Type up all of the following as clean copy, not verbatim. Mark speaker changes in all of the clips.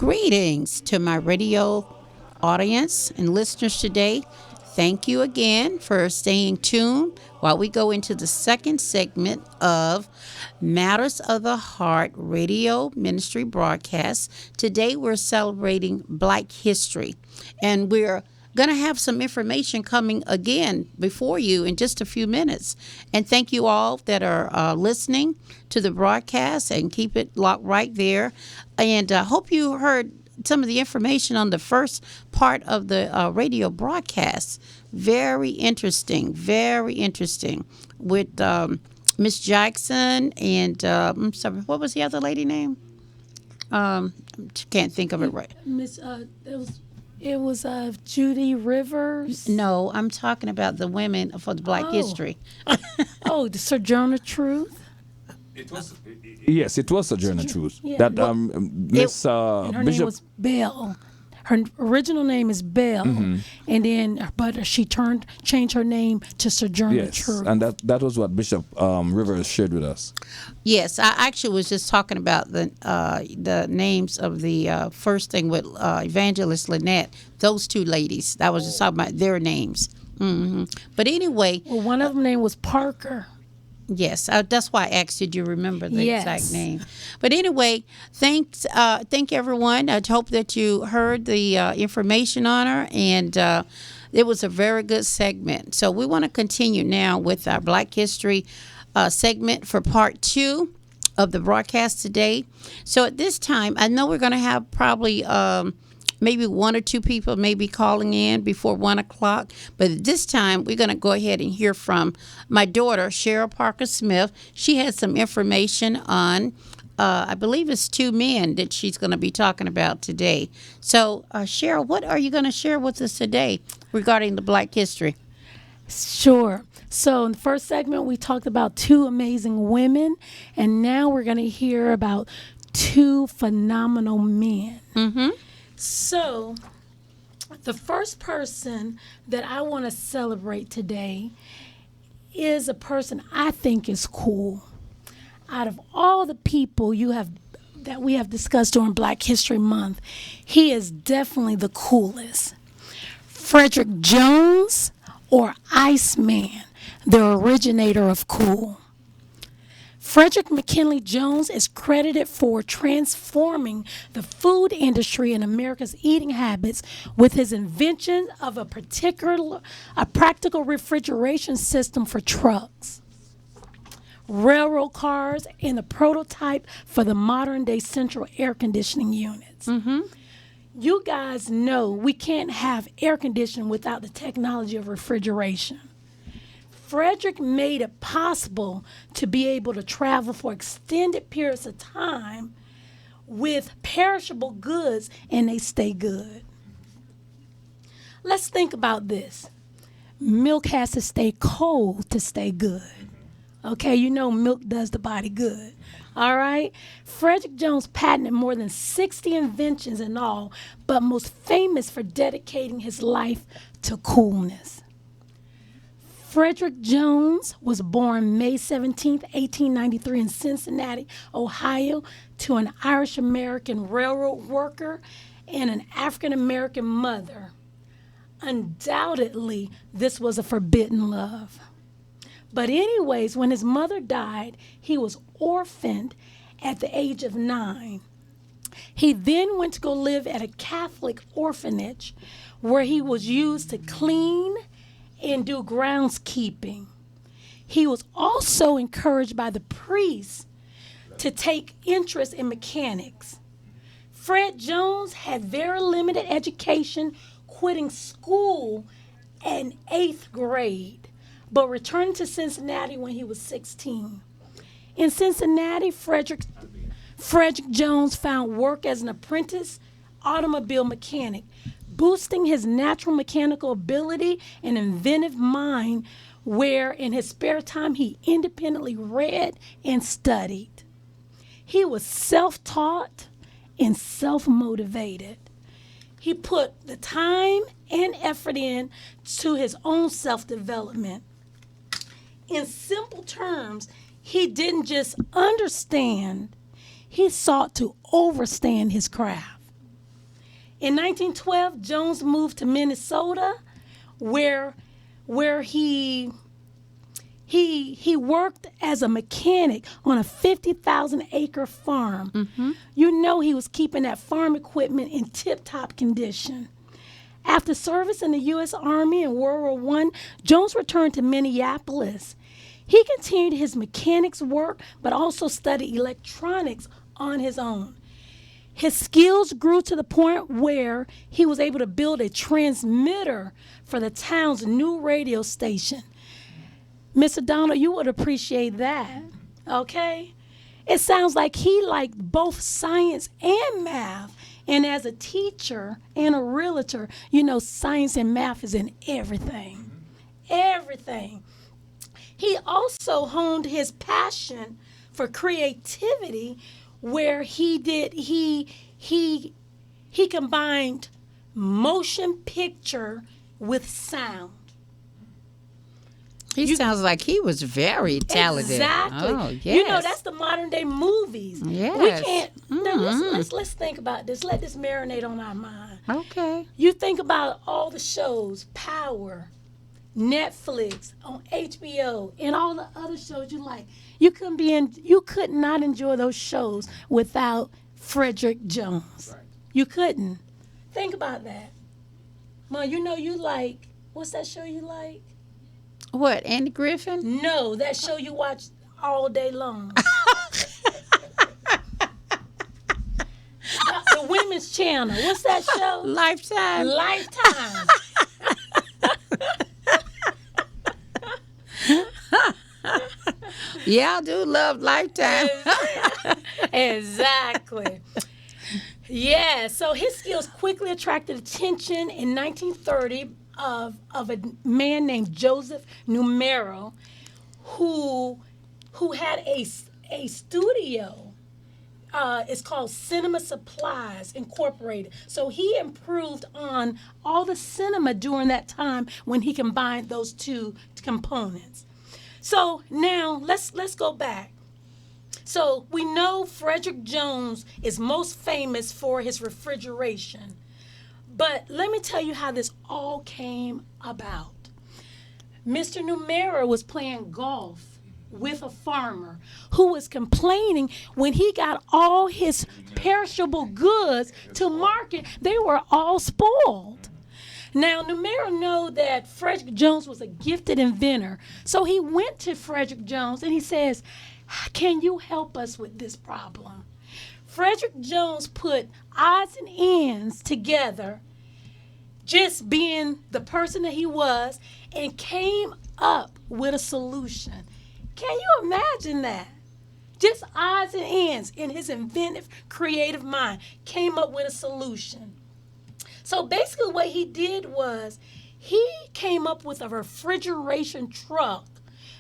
Speaker 1: Greetings to my radio audience and listeners today. Thank you again for staying tuned while we go into the second segment of Matters of the Heart radio ministry broadcast. Today we're celebrating Black History, and we're going to have some information coming again before you in just a few minutes. And thank you all that are listening to the broadcast, and keep it locked right there. And I hope you heard some of the information on the first part of the radio broadcast. Very interesting with Miss Jackson and I'm sorry, what was the other lady name? Can't think of it right.
Speaker 2: Miss it was Judy Rivers.
Speaker 1: No, I'm talking about the women for the Black History.
Speaker 2: The Sojourner Truth.
Speaker 3: Yes, it was Sojourner Truth.
Speaker 2: Yeah.
Speaker 3: That Miss
Speaker 2: And her
Speaker 3: Bishop.
Speaker 2: name was Bell. Her original name is Bell, and then but she changed her name to Sojourner
Speaker 3: Yes,
Speaker 2: Truth.
Speaker 3: and that was what Bishop Rivers shared with us.
Speaker 1: Yes, I actually was just talking about the names of the first thing with Evangelist Lynette. Those two ladies. I was just talking about their names. But anyway,
Speaker 2: Well, one of them name was Parker.
Speaker 1: yes, that's why I asked, did you remember the
Speaker 2: Yes.
Speaker 1: exact name? But anyway, thank everyone. I hope that you heard the information on her, and it was a very good segment. So we want to continue now with our Black History segment for part 2 of the broadcast today. So at this time, I know we're going to have probably maybe 1 or 2 people maybe calling in before 1 o'clock. But at this time, we're going to go ahead and hear from my daughter, Cheryl Parker-Smith. She has some information on, I believe it's 2 men that she's going to be talking about today. So, Cheryl, what are you going to share with us today regarding the Black history?
Speaker 2: Sure. So in the first segment, we talked about 2 amazing women, and now we're going to hear about 2 phenomenal men.
Speaker 1: Mm-hmm.
Speaker 2: So the first person that I want to celebrate today is a person I think is cool. Out of all the people that we have discussed during Black History Month, he is definitely the coolest. Frederick Jones, or Iceman, the originator of cool. Frederick McKinley Jones is credited for transforming the food industry and America's eating habits with his invention of a practical refrigeration system for trucks, railroad cars, and the prototype for the modern-day central air conditioning units. You guys know we can't have air conditioning without the technology of refrigeration. Frederick made it possible to be able to travel for extended periods of time with perishable goods, and they stay good. Let's think about this. Milk has to stay cold to stay good. Okay, you know milk does the body good. All right? Frederick Jones patented more than 60 inventions in all, but most famous for dedicating his life to coolness. Frederick Jones was born May 17, 1893 in Cincinnati, Ohio, to an Irish-American railroad worker and an African-American mother. Undoubtedly, this was a forbidden love. But anyways, when his mother died, he was orphaned at the age of 9. He then went to go live at a Catholic orphanage where he was used to clean and do groundskeeping. He was also encouraged by the priests to take interest in mechanics. Fred Jones had very limited education, quitting school in 8th grade, but returned to Cincinnati when he was 16. In Cincinnati, Frederick Jones found work as an apprentice automobile mechanic, boosting his natural mechanical ability and inventive mind, where in his spare time he independently read and studied. He was self-taught and self-motivated. He put the time and effort in to his own self-development. In simple terms, he didn't just understand, he sought to overstand his craft. In 1912, Jones moved to Minnesota, where he worked as a mechanic on a 50,000-acre farm.
Speaker 1: Mm-hmm.
Speaker 2: You know he was keeping that farm equipment in tip-top condition. After service in the U.S. Army in World War I, Jones returned to Minneapolis. He continued his mechanics work, but also studied electronics on his own. His skills grew to the point where he was able to build a transmitter for the town's new radio station. Mr. Donald, you would appreciate that, okay? It sounds like he liked both science and math. And as a teacher and a realtor, you know, science and math is in everything. Everything. He also honed his passion for creativity, where he combined motion picture with sound.
Speaker 1: He sounds like he was very talented.
Speaker 2: Exactly.
Speaker 1: Oh, yes.
Speaker 2: You know, that's the modern day movies.
Speaker 1: Yes.
Speaker 2: We can't. Now let's think about this. Let this marinate on our mind.
Speaker 1: Okay.
Speaker 2: You think about all the shows, Power, Netflix, on HBO, and all the other shows you like. You could not enjoy those shows without Frederick Jones.
Speaker 3: Right.
Speaker 2: You couldn't. Think about that. Ma, you know you like, what's that show you like?
Speaker 1: What, Andy Griffin?
Speaker 2: No, that show you watch all day long. The Women's Channel. What's that show?
Speaker 1: Lifetime.
Speaker 2: Lifetime.
Speaker 1: Yeah, I do love Lifetime.
Speaker 2: Exactly. Yeah, so his skills quickly attracted attention in 1930 of a man named Joseph Numero, who had a studio. It's called Cinema Supplies Incorporated. So he improved on all the cinema during that time when he combined those two components. So now let's go back. So we know Frederick Jones is most famous for his refrigeration. But let me tell you how this all came about. Mr. Numero was playing golf with a farmer who was complaining when he got all his perishable goods to market, they were all spoiled. Now, Numero knew that Frederick Jones was a gifted inventor, so he went to Frederick Jones and he says, "Can you help us with this problem?" Frederick Jones put odds and ends together, just being the person that he was, and came up with a solution. Can you imagine that? Just odds and ends in his inventive, creative mind came up with a solution. So basically what he did was he came up with a refrigeration truck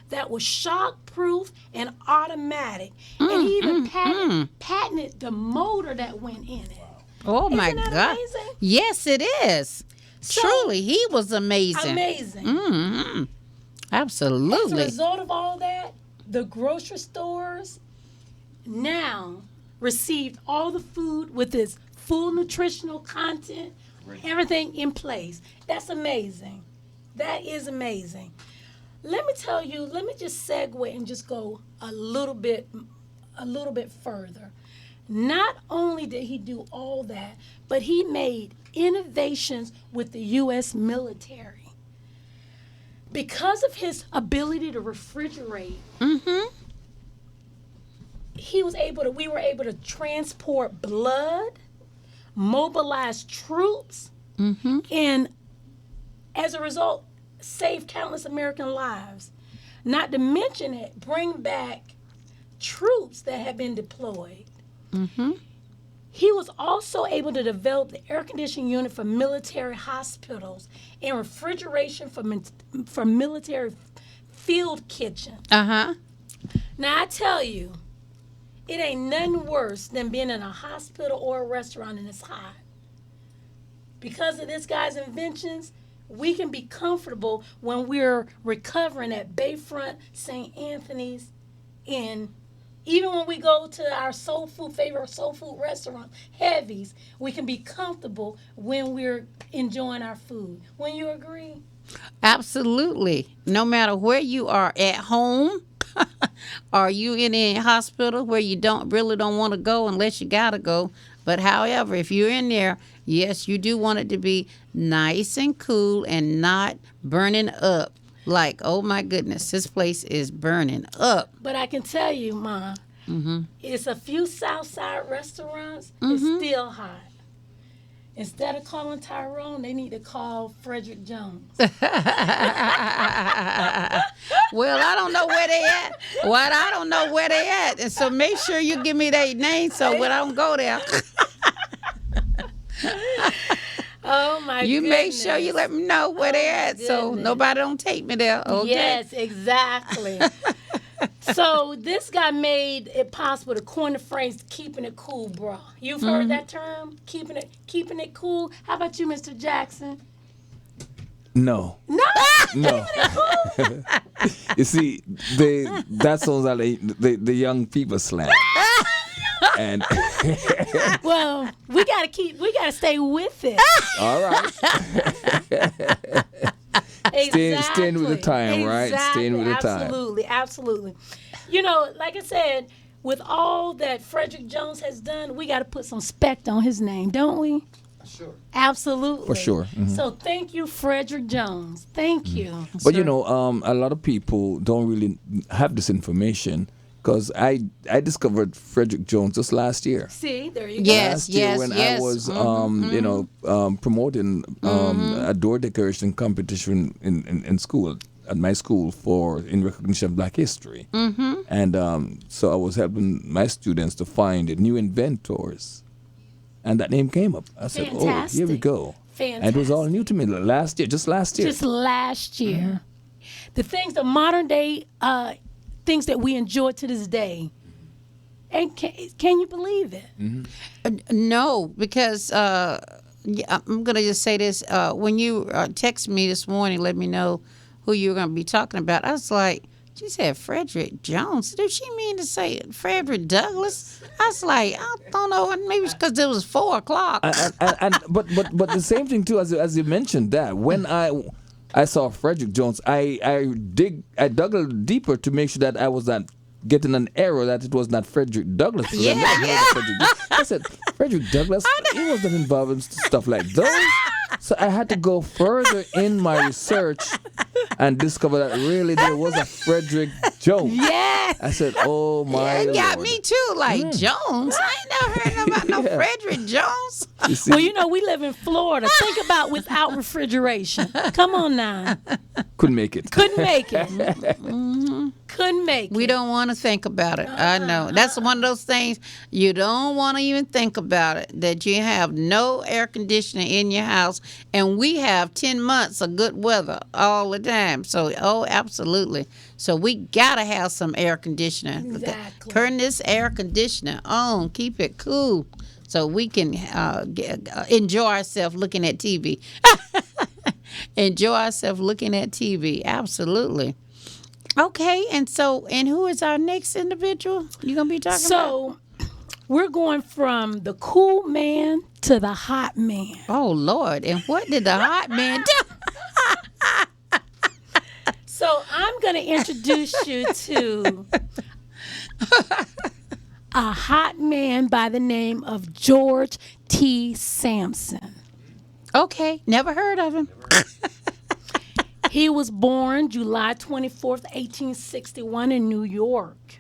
Speaker 2: that was shock-proof and automatic. And he even patented the motor that went in it.
Speaker 1: Oh, my
Speaker 2: Isn't that
Speaker 1: God.
Speaker 2: amazing?
Speaker 1: Yes, it is.
Speaker 2: So,
Speaker 1: Truly, he was amazing.
Speaker 2: Amazing.
Speaker 1: Mm-hmm.
Speaker 2: As a
Speaker 1: Absolutely.
Speaker 2: result of all that, the grocery stores now received all the food with its full nutritional content, everything in place. That's amazing. That is amazing. Let me just segue and just go a little bit further. Not only did he do all that, but he made innovations with the U.S. military. Because of his ability to refrigerate, we were able to transport blood, mobilize troops, and as a result, save countless American lives. Not to mention it, bring back troops that had been deployed. He was also able to develop the air conditioning unit for military hospitals and refrigeration for military field kitchens.
Speaker 1: Uh-huh.
Speaker 2: Now, I tell you, it ain't nothing worse than being in a hospital or a restaurant and it's hot. Because of this guy's inventions, we can be comfortable when we're recovering at Bayfront St. Anthony's in Even when we go to our favorite soul food restaurant, Heavy's, we can be comfortable when we're enjoying our food. Wouldn't you agree?
Speaker 1: Absolutely. No matter where you are, at home, or you in a hospital where you don't want to go unless you gotta go. But however, if you're in there, yes, you do want it to be nice and cool and not burning up. Like, oh my goodness, this place is burning up.
Speaker 2: But I can tell you, Ma, it's a few Southside restaurants. It's still hot. Instead of calling Tyrone, they need to call Frederick Jones.
Speaker 1: Well, I don't know where they at. Well, I don't know where they at. And so make sure you give me their name so when I don't go there.
Speaker 2: Oh my
Speaker 1: You
Speaker 2: goodness.
Speaker 1: make sure you let me know where they at so
Speaker 2: goodness.
Speaker 1: nobody don't take me there. Okay.
Speaker 2: Yes, exactly. So this guy made it possible to coin the phrase "keeping it cool, bro." You've heard that term, keeping it cool. How about you, Mr. Jackson?
Speaker 3: No.
Speaker 2: No.
Speaker 3: No. You see, that sounds like the young people slang. And
Speaker 2: Well, we gotta stay with it.
Speaker 3: all right. Staying with the time, right? Staying with the time.
Speaker 2: Absolutely. You know, like I said, with all that Frederick Jones has done, we got to put some respect on his name, don't we?
Speaker 4: Sure.
Speaker 2: Absolutely.
Speaker 3: For sure.
Speaker 2: So thank you, Frederick Jones. Thank you.
Speaker 3: But you know, a lot of people don't really have this information because I discovered Frederick Jones just last year.
Speaker 2: See, there you go.
Speaker 1: Yes,
Speaker 3: Last year
Speaker 1: yes,
Speaker 3: when
Speaker 1: yes.
Speaker 3: I was, promoting a door decoration competition in school, at my school in recognition of Black History. And so I was helping my students to find new inventors. And that name came up. I said, oh, here we go.
Speaker 2: Fantastic.
Speaker 3: And it was all new to me just last year.
Speaker 2: Just last year. The things, the modern day things that we enjoy to this day. And can you believe it?
Speaker 1: No, because I'm going to just say this. When you texted me this morning, let me know who you were going to be talking about. I was like, she said Frederick Jones. Did she mean to say Frederick Douglass? I was like, I don't know. Maybe it's because it was 4 o'clock.
Speaker 3: But the same thing too, as you mentioned that when I saw Frederick Jones, I dug a little deeper to make sure that I was not getting an error that it was not Frederick Douglass.
Speaker 1: Yeah.
Speaker 3: I said Frederick Douglass. He was not involved in stuff like those. So I had to go further in my research and discover that really there was a Frederick Jones.
Speaker 1: Yeah.
Speaker 3: I said, oh my
Speaker 1: It got
Speaker 3: Lord.
Speaker 1: me too. Like, Jones? I ain't never heard about no
Speaker 3: Yeah.
Speaker 1: Frederick Jones.
Speaker 3: You see,
Speaker 2: Well, you know, we live in Florida. Think about without refrigeration. Come on now.
Speaker 3: couldn't make it.
Speaker 2: Couldn't make it. Couldn't make it.
Speaker 1: We don't want to think about it. I know. That's one of those things you don't want to even think about it, that you have no air conditioner in your house, and we have 10 months of good weather all the time. So, absolutely. So we got to have some air conditioner.
Speaker 2: Exactly.
Speaker 1: Turn this air conditioner on. Keep it cool so we can enjoy ourselves looking at TV. Enjoy ourselves looking at TV. Absolutely. Okay, and who is our next individual you gonna be talking about?
Speaker 2: So we're going from the cool man to the hot man.
Speaker 1: Oh Lord, and what did the hot man do?
Speaker 2: So I'm going to introduce you to a hot man by the name of George T. Sampson.
Speaker 1: Okay, never heard of him.
Speaker 2: He was born July 24th, 1861 in New York.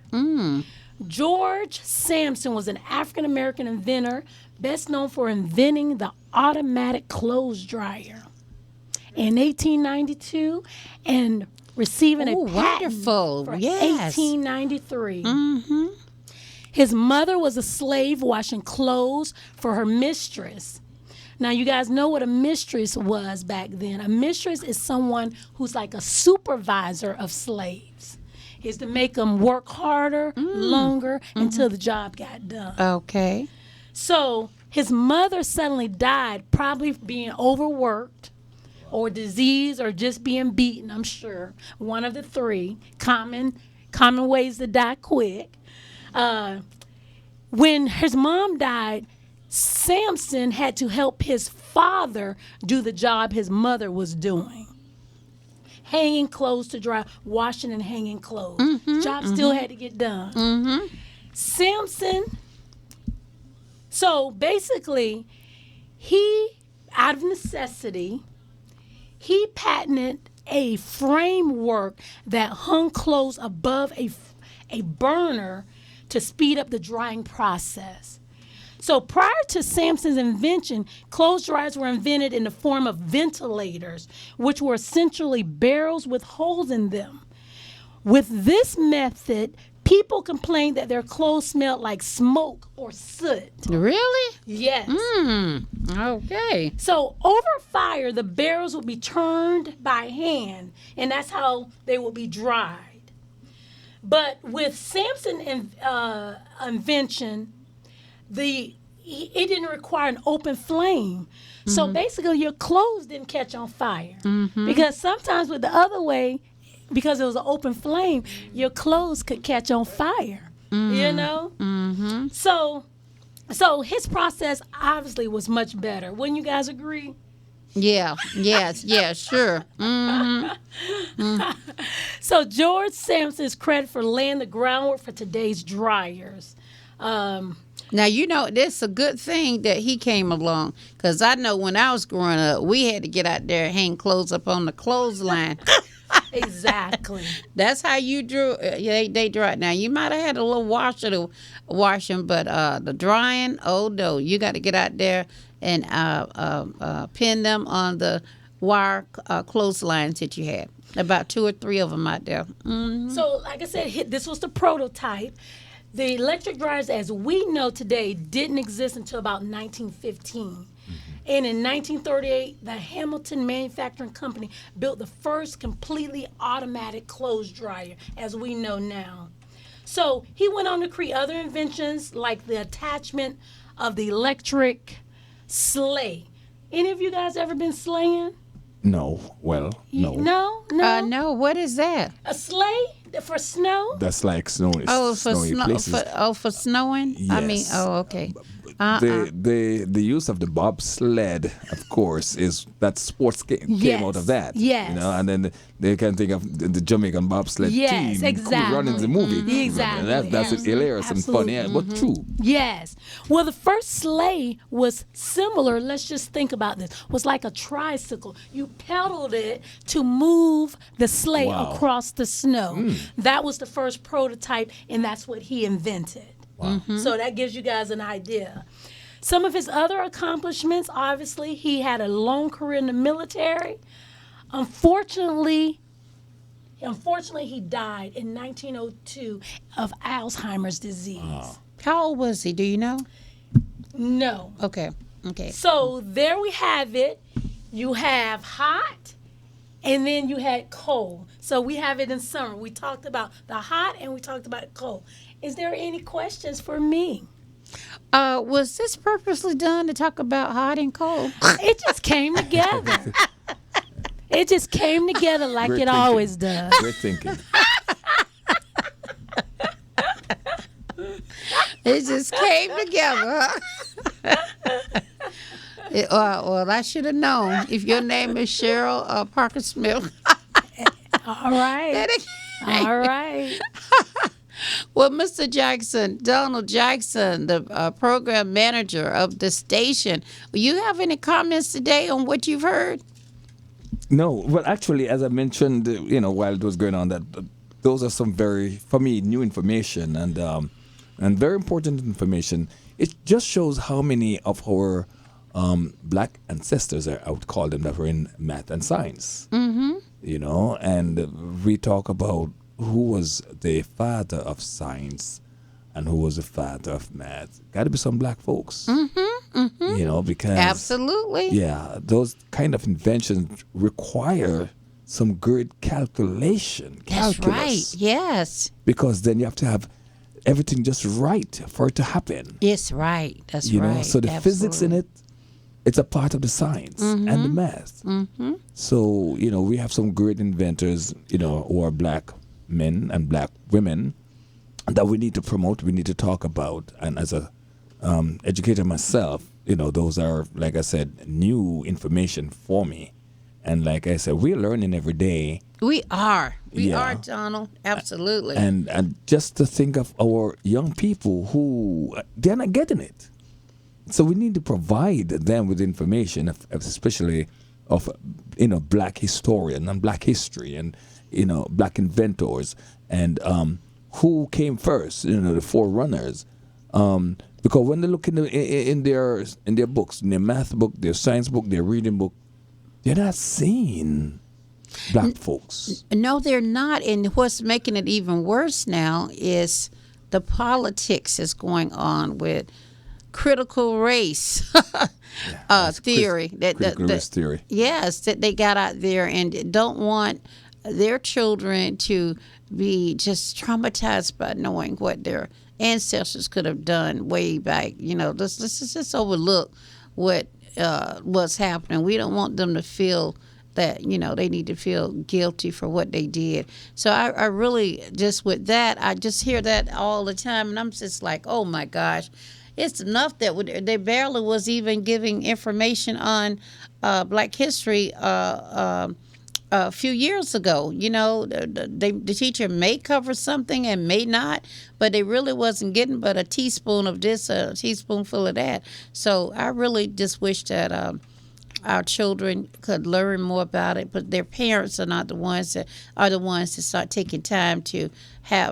Speaker 2: George Sampson was an African-American inventor, best known for inventing the automatic clothes dryer in 1892 and receiving a
Speaker 1: Ooh,
Speaker 2: patent
Speaker 1: wonderful.
Speaker 2: for
Speaker 1: Yes.
Speaker 2: 1893. His mother was a slave washing clothes for her mistress. Now, you guys know what a mistress was back then. A mistress is someone who's like a supervisor of slaves. Is to make them work harder, longer, until the job got done.
Speaker 1: Okay.
Speaker 2: So his mother suddenly died, probably being overworked or disease or just being beaten, I'm sure. One of the three common ways to die quick. When his mom died, Sampson had to help his father do the job his mother was doing. Hanging clothes to dry, washing and hanging clothes. Job still had to get done. Sampson, so basically, he, out of necessity, he patented a framework that hung clothes above a burner to speed up the drying process. So prior to Sampson's invention, clothes dryers were invented in the form of ventilators, which were essentially barrels with holes in them. With this method, people complained that their clothes smelled like smoke or soot.
Speaker 1: Really?
Speaker 2: Yes.
Speaker 1: Okay.
Speaker 2: So over fire, the barrels would be turned by hand, and that's how they would be dried. But with Sampson's invention, it didn't require an open flame. So basically your clothes didn't catch on fire. Because sometimes with the other way, because it was an open flame, your clothes could catch on fire. You know? So his process obviously was much better. Wouldn't you guys agree?
Speaker 1: Yeah. Yes. Yeah. Sure.
Speaker 2: So George Sampson is credited for laying the groundwork for today's dryers.
Speaker 1: Now, you know, it's a good thing that he came along, because I know when I was growing up, we had to get out there and hang clothes up on the clothesline.
Speaker 2: Exactly.
Speaker 1: That's how you drew. They dry. Now, you might have had a little washer to wash them, but the drying, oh, no. You got to get out there and pin them on the wire clotheslines that you had. About 2 or 3 of them out there.
Speaker 2: So, like I said, this was the prototype. The electric dryers, as we know today, didn't exist until about 1915. And in 1938, the Hamilton Manufacturing Company built the first completely automatic clothes dryer, as we know now. So he went on to create other inventions like the attachment of the electric sleigh. Any of you guys ever been sleighing?
Speaker 3: No. Well, no.
Speaker 2: No?
Speaker 1: No, what is that?
Speaker 2: A sleigh for snow?
Speaker 3: That's like snowy,
Speaker 1: Oh, for
Speaker 3: snowy places.
Speaker 1: for snowing? I mean,
Speaker 3: Yes.
Speaker 1: okay.
Speaker 3: The use of the bobsled, of course, is that sports came
Speaker 2: Yes,
Speaker 3: out of that.
Speaker 2: yes.
Speaker 3: You know, and then they can think of the Jamaican bobsled
Speaker 2: Yes,
Speaker 3: team
Speaker 2: exactly.
Speaker 3: running the movie.
Speaker 2: Exactly.
Speaker 3: That's hilarious and funny, but true.
Speaker 2: Yes. Well, the first sleigh was similar. Let's just think about this. Was like a tricycle. You pedaled it to move the sleigh
Speaker 3: Wow.
Speaker 2: across the snow. That was the first prototype, and that's what he invented.
Speaker 3: Wow.
Speaker 2: So that gives you guys an idea. Some of his other accomplishments, obviously, he had a long career in the military. Unfortunately, he died in 1902 of Alzheimer's disease.
Speaker 1: How old was he? Do you know?
Speaker 2: No.
Speaker 1: Okay.
Speaker 2: So there we have it. You have hot, and then you had cold. So we have it in summer. We talked about the hot, and we talked about cold. Is there any questions for me?
Speaker 1: Was this purposely done to talk about hot and cold?
Speaker 2: It just came together. It just came together like
Speaker 3: Great
Speaker 2: it
Speaker 3: thinking.
Speaker 2: always does.
Speaker 3: Great thinking.
Speaker 1: It just came together. Well, I should have known. If your name is Cheryl Parker-Smith.
Speaker 2: All right. All right.
Speaker 1: Well, Mr. Jackson, Donald Jackson, the program manager of the station, you have any comments today on what you've heard?
Speaker 3: No, well, actually, as I mentioned, while it was going on, that those are some very, for me, new information and very important information. It just shows how many of our black ancestors, I would call them, that were in math and science. And we talk about who was the father of science and who was the father of math. Got to be some black folks. Because
Speaker 1: Absolutely.
Speaker 3: yeah, those kind of inventions require some good calculation.
Speaker 1: That's
Speaker 3: Calculus.
Speaker 1: right. Yes.
Speaker 3: Because then you have to have everything just right for it to happen.
Speaker 1: It's right. That's
Speaker 3: You
Speaker 1: right.
Speaker 3: know, so the physics in it, it's a part of the science and the math. So, we have some great inventors, who are black men and black women. that we need to promote, we need to talk about. And as a educator myself, those are, like I said, new information for me. And like I said, we're learning every day.
Speaker 1: We are, Donald. Absolutely.
Speaker 3: And just to think of our young people who they're not getting it. So we need to provide them with information, especially of black historian and black history and black inventors and who came first, the forerunners. Because when they look in their books, in their math book, their science book, their reading book, they're not seeing black folks.
Speaker 1: No, they're not. And what's making it even worse now is the politics is going on with critical race theory.
Speaker 3: Critical race theory.
Speaker 1: Yes, that they got out there and don't want their children to be just traumatized by knowing what their ancestors could have done way back. Let's just overlook what's happening. We don't want them to feel that they need to feel guilty for what they did. So I really just with that, I just hear that all the time, and I'm just like, oh my gosh, it's enough that they barely was even giving information on Black history a few years ago. The teacher may cover something and may not, but they really wasn't getting but a teaspoon of this, a teaspoonful of that. So I really just wish that our children could learn more about it, but their parents are not the ones that start taking time to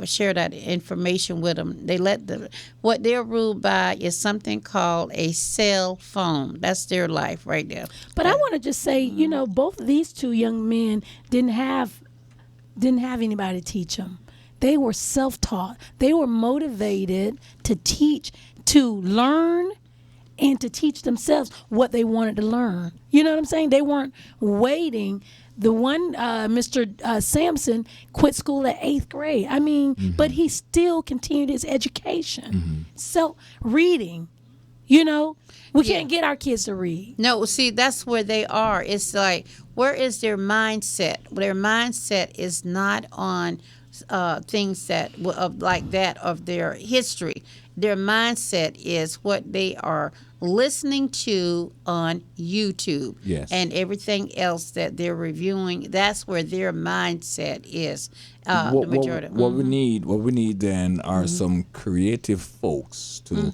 Speaker 1: share that information with them. They what they're ruled by is something called a cell phone. That's their life right there.
Speaker 2: But I want to just say, both of these two young men didn't have anybody teach them. They were self-taught. They were motivated to teach, to learn, and to teach themselves what they wanted to learn. You know what I'm saying? They weren't waiting. The one, Mr. Sampson, quit school at 8th grade. I mean, but he still continued his education. So, reading, we can't get our kids to read.
Speaker 1: No, see, that's where they are. It's like, where is their mindset? Their mindset is not on things that of their history. Their mindset is what they are listening to on YouTube.
Speaker 3: Yes.
Speaker 1: And everything else that they're reviewing. That's where their mindset is.
Speaker 3: What we need then are some creative folks to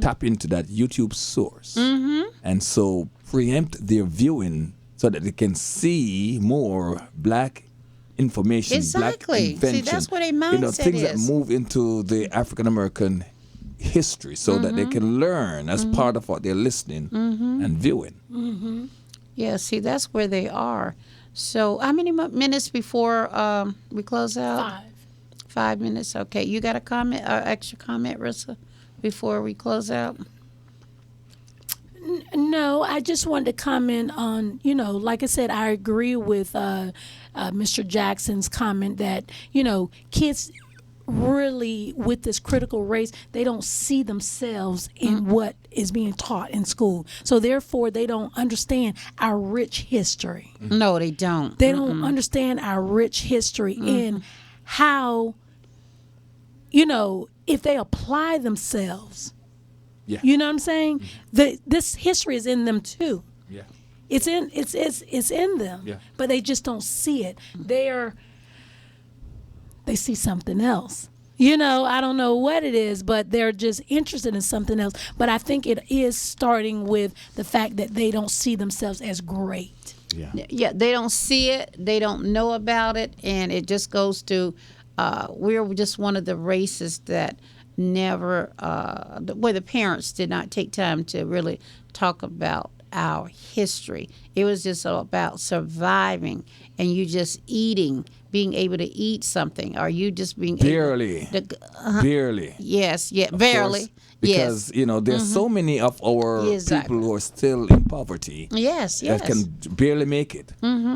Speaker 3: tap into that YouTube source, and so preempt their viewing so that they can see more black information,
Speaker 1: exactly.
Speaker 3: Black invention.
Speaker 1: See, that's where their mindset
Speaker 3: things
Speaker 1: is.
Speaker 3: that move into the African American history, so that they can learn as part of what they're listening and viewing.
Speaker 1: Yeah, see, that's where they are. So, how many minutes before we close out?
Speaker 2: 5.
Speaker 1: 5 minutes. Okay, you got a comment, extra comment, Rissa, before we close out?
Speaker 2: No, I just wanted to comment on, like I said, I agree with Mr. Jackson's comment that, kids really, with this critical race, they don't see themselves in what is being taught in school. So therefore, they don't understand our rich history.
Speaker 1: No, they don't.
Speaker 2: They don't understand our rich history and how, if they apply themselves, you know what I'm saying? This history is in them too.
Speaker 3: Yeah.
Speaker 2: It's in them.
Speaker 3: Yeah.
Speaker 2: But they just don't see it. They see something else. I don't know what it is, but they're just interested in something else. But I think it is starting with the fact that they don't see themselves as great.
Speaker 1: Yeah, they don't see it, they don't know about it, and it just goes to we're just one of the races that never, where the parents did not take time to really talk about our history. It was just about surviving, and you just eating, being able to eat something, or you just being
Speaker 3: barely.
Speaker 1: Yes,
Speaker 3: Of
Speaker 1: barely.
Speaker 3: Course, because there's so many of our people who are still in poverty.
Speaker 1: Yes.
Speaker 3: That can barely make it.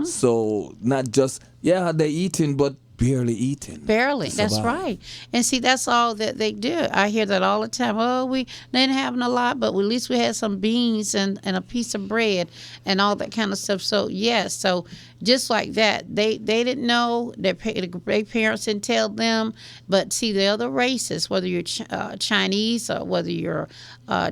Speaker 3: So not just they're eating, but barely eating.
Speaker 1: Barely.
Speaker 3: to
Speaker 1: That's
Speaker 3: survive.
Speaker 1: right. And see, that's all that they do. I hear that all the time. Oh, we didn't have a lot, but at least we had some beans and a piece of bread and all that kind of stuff. So, yes. So, just like that, they didn't know. Their parents didn't tell them. But see, the other races, whether you're Chinese or whether you're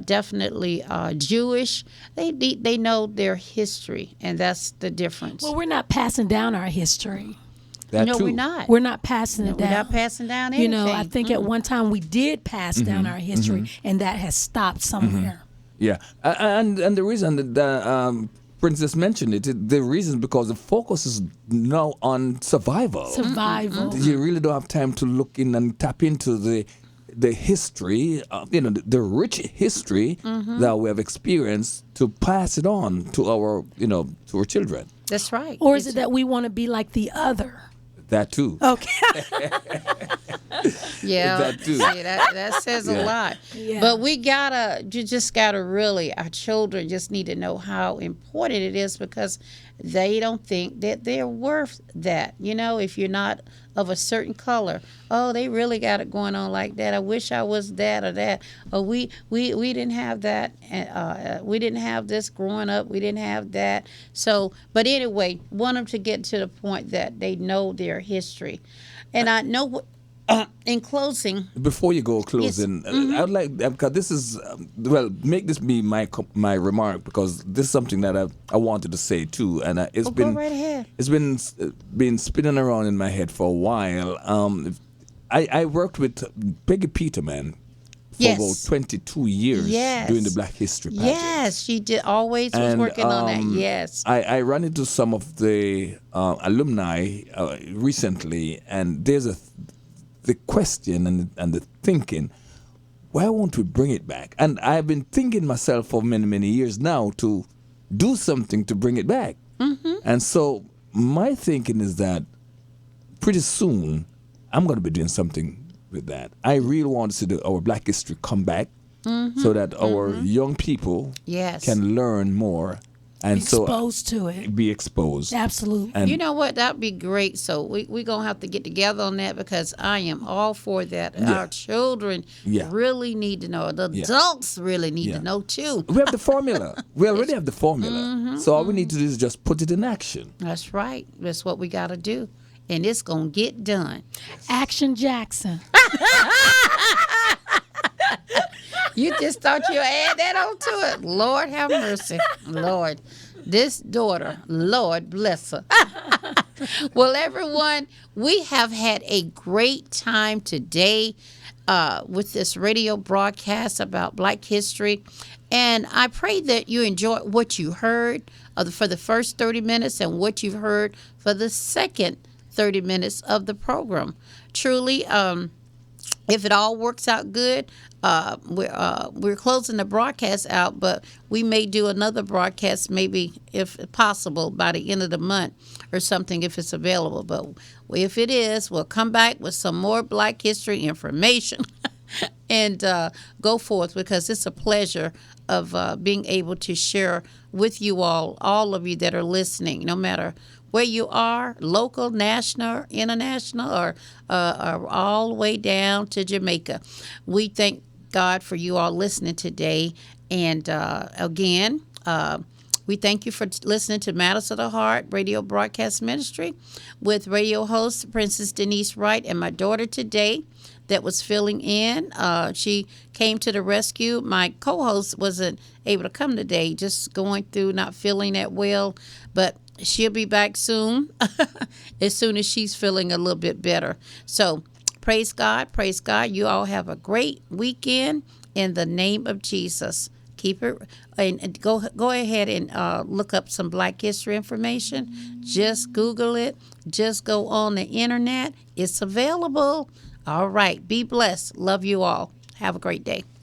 Speaker 1: definitely Jewish, they know their history. And that's the difference.
Speaker 2: Well, we're not passing down our history.
Speaker 3: That
Speaker 1: no,
Speaker 3: too.
Speaker 1: we're not.
Speaker 2: We're not passing it
Speaker 1: We're
Speaker 2: down.
Speaker 1: not passing down anything.
Speaker 2: You know, I think at one time we did pass down our history, and that has stopped somewhere.
Speaker 3: Yeah, and the reason that Princess mentioned the reason is because the focus is now on survival.
Speaker 2: Survival.
Speaker 3: You really don't have time to look in and tap into the history, the rich history that we have experienced to pass it on to our children.
Speaker 1: That's right.
Speaker 2: Or is it that we want to be like the other?
Speaker 3: That too.
Speaker 2: Okay.
Speaker 1: Yeah,
Speaker 3: That too.
Speaker 1: see, that says a lot.
Speaker 2: Yeah.
Speaker 1: But you just gotta really, our children just need to know how important it is because they don't think that they're worth that. If you're not of a certain color, oh, they really got it going on like that. I wish I was that or that. Or we didn't have that. We didn't have this growing up. We didn't have that. So, but anyway, want them to get to the point that they know their history. And I know in closing,
Speaker 3: Before you go closing, I would like, because this is make this be my remark, because this is something that I wanted to say too, and it's been
Speaker 1: go right ahead.
Speaker 3: it's been spinning around in my head for a while. I worked with Peggy Peterman for
Speaker 1: Yes.
Speaker 3: about 22 years
Speaker 1: Yes.
Speaker 3: doing the Black History pageant.
Speaker 1: yes, she did always was
Speaker 3: And,
Speaker 1: working on that. Yes.
Speaker 3: I ran into some of the alumni recently, and there's the question and the thinking, why won't we bring it back? And I've been thinking myself for many, many years now to do something to bring it back. And so my thinking is that pretty soon I'm going to be doing something with that. I really want to see our Black history come back so that our young people
Speaker 1: Yes.
Speaker 3: can learn more and
Speaker 2: Exposed to it.
Speaker 3: be exposed.
Speaker 2: Absolutely.
Speaker 3: And
Speaker 1: You know what? That'd be great. So we're going to have to get together on that because I am all for that.
Speaker 3: Yeah.
Speaker 1: Our children
Speaker 3: Yeah.
Speaker 1: really need to know. The
Speaker 3: Yeah.
Speaker 1: adults really need
Speaker 3: Yeah.
Speaker 1: to know too.
Speaker 3: we have the formula. We already have the formula. So all we need to do is just put it in action.
Speaker 1: That's right. That's what we got to do. And it's going to get done.
Speaker 2: Action Jackson.
Speaker 1: You just thought you'd add that on to it. Lord have mercy. Lord. This daughter, Lord bless her. Well, everyone, we have had a great time today with this radio broadcast about Black history. And I pray that you enjoy what you heard for the first 30 minutes and what you've heard for the second 30 minutes of the program. Truly, if it all works out good, we're closing the broadcast out, but we may do another broadcast, maybe if possible, by the end of the month or something, if it's available. But if it is, we'll come back with some more Black history information and go forth, because it's a pleasure of being able to share with you all of you that are listening, no matter where you are, local, national, international, or all the way down to Jamaica. We thank God for you all listening today. And again, we thank you for listening to Matters of the Heart Radio Broadcast Ministry with radio host Princess Denise Wright and my daughter today that was filling in. She came to the rescue. My co-host wasn't able to come today, just going through not feeling that well, but she'll be back soon as soon as she's feeling a little bit better. So praise God. Praise God. You all have a great weekend in the name of Jesus. Keep it and go ahead and look up some Black history information. Just Google it. Just go on the internet. It's available. All right. Be blessed. Love you all. Have a great day.